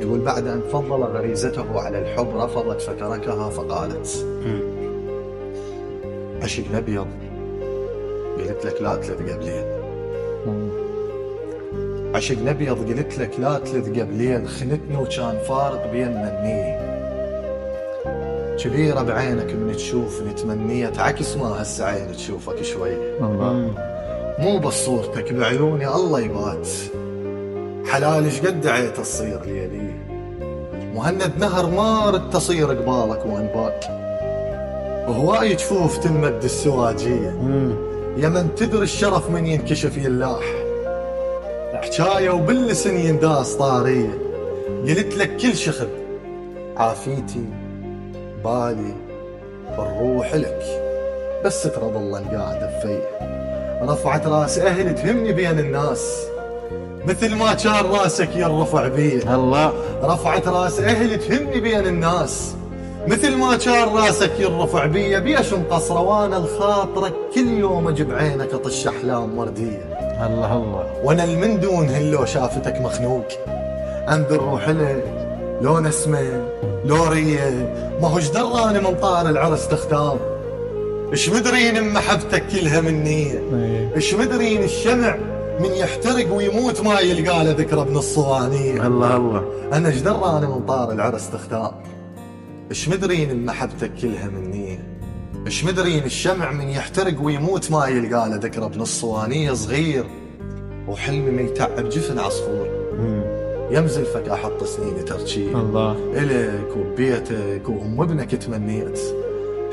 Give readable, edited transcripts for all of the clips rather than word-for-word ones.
يقول بعد أن فضل غريزته على الحب رفضت فتركها فقالت عشق أبيض، قلت لك لا تلذ قبلين. عشق أبيض قلت لك لا تلذ قبلين، خنتني وكان فارق بيننا النية، كبيرة بعينك من تشوفني تمنيت عكس ما هسه عين تشوفك شوية. مو بس صورتك بعيوني الله يبات، حلال شقد عيت تصير ليلي، مهند نهر ما رد تصير قبالك وانباك، وهواي جفوف تمد السواجية، يا من تدري الشرف من ينكشف يلاح، حكاية وباللسن ينداس طارية، قلت لك كل شخب عافيتي بالي بالروح لك، بس ترى ظل قاعد بفيه، رفعت راس أهلي تهمني بين الناس مثل ما كان راسك يرفع بيه. الله. رفعت راس أهلي تهمني بين الناس مثل ما كان راسك يرفع بيه، بيش مقصرة وانا الخاطرك كل يوم اجيب عينك اطش احلام ورديه. الله الله. وانا المندون هلو شافتك مخنوق انذر روح لك، لو نسمه لو ريه ما هوش دراني من طار العرس تختار، ايش مدرين محبتك كلها منية، ايش مدرين الشمع من يحترق ويموت ما يلقى له ذكرى من الصوانية. الله الله. انا ايش دراني من طار العرس تختار، ايش مدرين محبتك كلها منية، ايش مدرين الشمع من يحترق ويموت ما يلقى له ذكرى من الصوانية. صغير وحلمي ما يتعب جفن عصفور، يمزل فك احط سنيني ترجيه الله الك وبيتك وام ابنك تمنيت،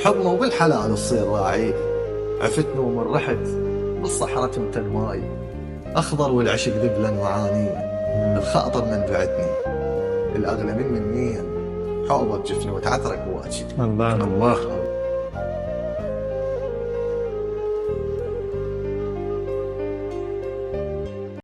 حضنه وبالحلال تصير راعيه، عفتني ومن رحت بالصحراء تمتن ماي اخضر والعشق ذبلا معانيه، الخاطر من بعدني الاغلى من مني حوضت جفني وتعثرك بواجهي. الله الله.